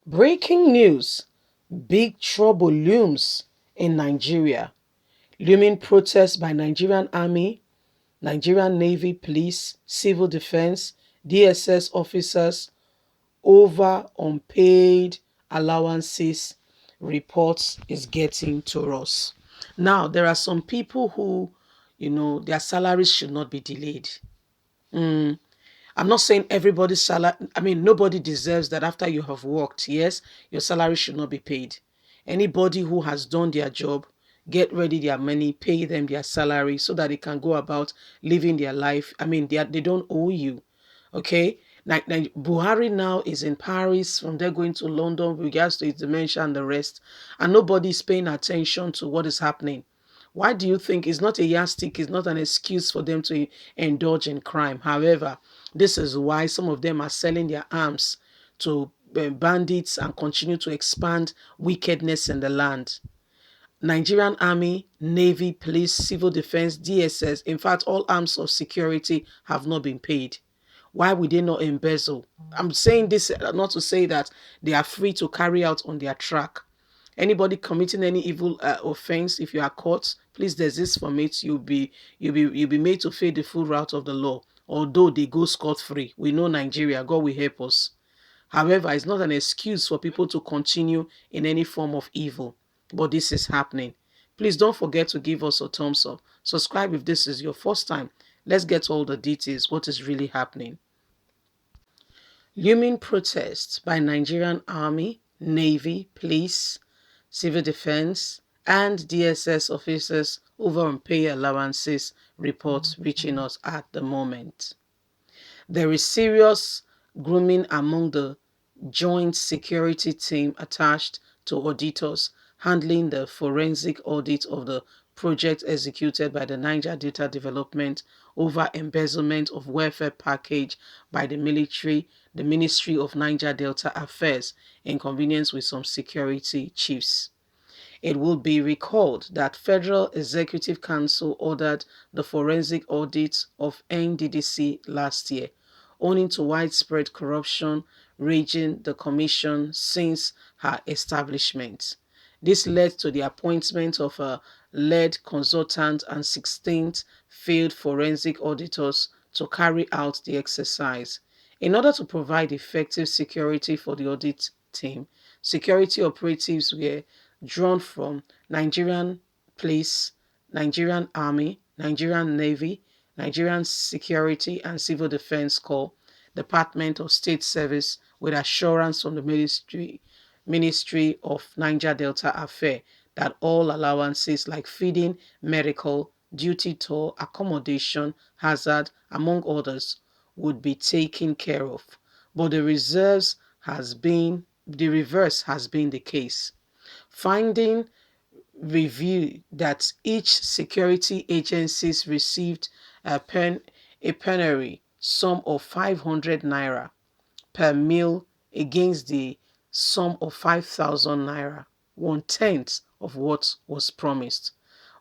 Breaking news. Big trouble looms in Nigeria. Looming protests by Nigerian Army, Nigerian Navy, Police, Civil Defense, DSS officers over unpaid allowances, reports is getting to us. Now, there are some people who, their salaries should not be delayed. Mm, I'm not saying everybody's salary, nobody deserves that after you have worked. Yes, your salary should not be paid. Anybody who has done their job, get ready their money, pay them their salary so that they can go about living their life. They don't owe you. Okay? Like Buhari now is in Paris, from there going to London with regards to his dementia and the rest, and nobody is paying attention to what is happening. Why do you think it's not a yardstick, it's not an excuse for them to indulge in crime? However, this is why some of them are selling their arms to bandits and continue to expand wickedness in the land. Nigerian Army, Navy, Police, Civil Defense, DSS, in fact, all arms of security have not been paid. Why would they not embezzle? I'm saying this not to say that they are free to carry out on their track. Anybody committing any evil offense, if you are caught, please desist from it. You'll be made to pay the full route of the law. Although they go scot-free, we know Nigeria. God will help us. However, it's not an excuse for people to continue in any form of evil. But this is happening. Please don't forget to give us a thumbs up. Subscribe if this is your first time. Let's get all the details. What is really happening? Looming protests by Nigerian Army, Navy, Police, Civil Defense, and DSS officers over unpaid allowances, reports reaching us at the moment. There is serious grooming among the joint security team attached to auditors handling the forensic audit of the project executed by the Niger Delta Development over embezzlement of welfare package by the Ministry of Niger Delta Affairs, in convenience with some security chiefs. It will be recalled that Federal Executive Council ordered the forensic audit of NDDC last year, owing to widespread corruption raging the commission since her establishment. This led to the appointment of a lead consultant and 16th field forensic auditors to carry out the exercise. In order to provide effective security for the audit team, security operatives were drawn from Nigerian Police, Nigerian Army, Nigerian Navy, Nigerian Security and Civil Defense Corps, Department of State Service, with assurance from the Ministry of Niger Delta Affairs that all allowances like feeding, medical, duty toll, accommodation, hazard, among others, would be taken care of. But the reverse has been the case. Finding review that each security agencies received a plenary sum of 500 naira per meal against the sum of 5,000 naira, 1/10 of what was promised,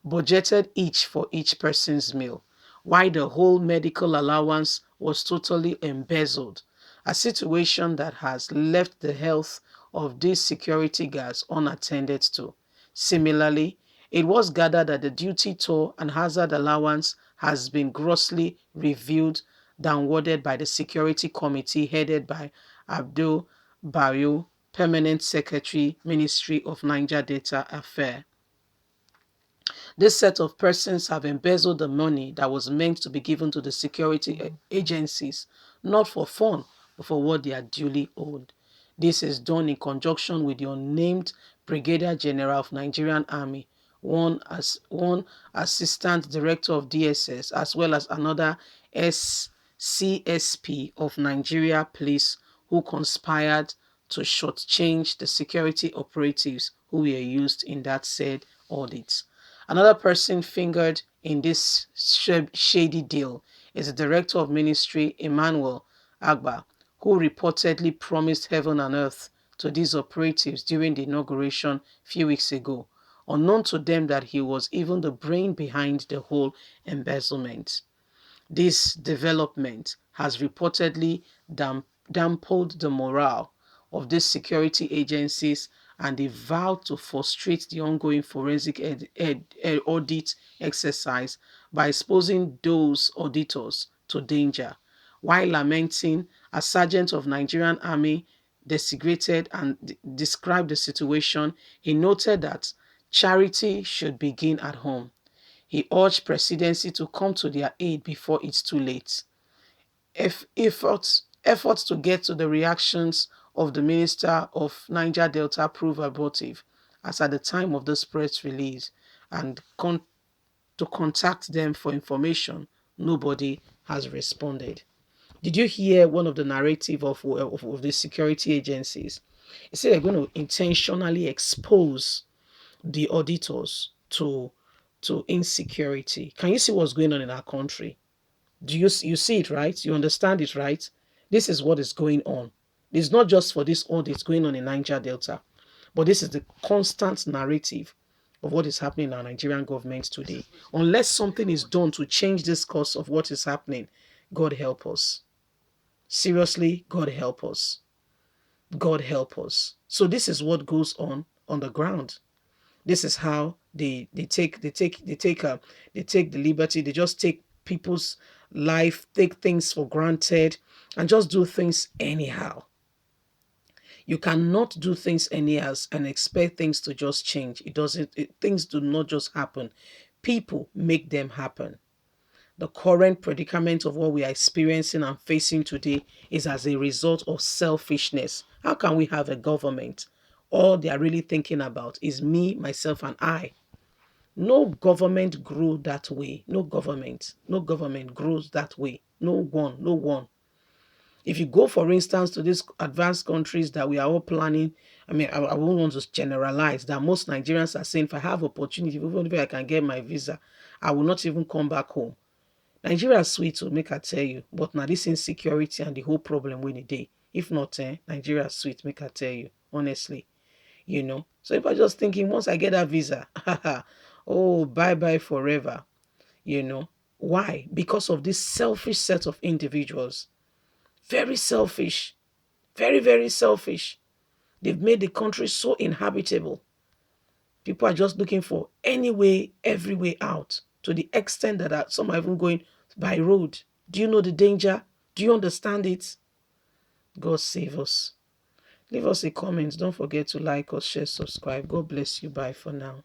budgeted each for each person's meal, while the whole medical allowance was totally embezzled, a situation that has left the health of these security guards unattended to. Similarly, it was gathered that the duty toll and hazard allowance has been grossly reviewed downwarded by the security committee headed by Abdul Bayo, Permanent Secretary, Ministry of Niger Delta Affairs. This set of persons have embezzled the money that was meant to be given to the security agencies, not for fun, but for what they are duly owed. This is done in conjunction with the unnamed Brigadier General of Nigerian Army, one Assistant Director of DSS, as well as another CSP of Nigeria Police, who conspired to shortchange the security operatives who were used in that said audit. Another person fingered in this shady deal is the Director of Ministry, Emmanuel Agba, who reportedly promised heaven and earth to these operatives during the inauguration a few weeks ago, unknown to them that he was even the brain behind the whole embezzlement. This development has reportedly dampened the morale of these security agencies, and they vowed to frustrate the ongoing forensic audit exercise by exposing those auditors to danger. While lamenting, a sergeant of Nigerian Army desecrated and described the situation, he noted that charity should begin at home. He urged presidency to come to their aid before it's too late. Efforts to get to the reactions of the Minister of Niger Delta prove abortive, as at the time of this press release, and to contact them for information, nobody has responded. Did you hear one of the narrative of the security agencies? It said they're going to intentionally expose the auditors to insecurity. Can you see what's going on in our country? Do you see it, right? You understand it, right? This is what is going on. It's not just for this audit going on in Niger Delta, but this is the constant narrative of what is happening in our Nigerian government today. Unless something is done to change this course of what is happening, God help us. Seriously, God help us. God help us. So this is what goes on the ground. This is how they take the liberty. They just take people's life, take things for granted, and just do things anyhow. You cannot do things anyhow and expect things to just change. It doesn't. Things do not just happen. People make them happen. The current predicament of what we are experiencing and facing today is as a result of selfishness. How can we have a government? All they are really thinking about is me, myself, and I. No government grew that way. No government grows that way. No one. If you go, for instance, to these advanced countries that we are all planning, I won't want to generalize that most Nigerians are saying, if I have opportunity, even if I can get my visa, I will not even come back home. Nigeria is sweet to make I tell you, but now this insecurity and the whole problem with the day. If not, Nigeria is sweet, make I tell you, honestly. So if I just thinking, once I get that visa, oh, bye forever. Why? Because of this selfish set of individuals. Very selfish. Very, very selfish. They've made the country so inhabitable. People are just looking for any way, every way out, to the extent that some are even going by road. Do you know the danger? Do you understand it? God save us. Leave us a comment. Don't forget to like us, share, subscribe. God bless you. Bye for now.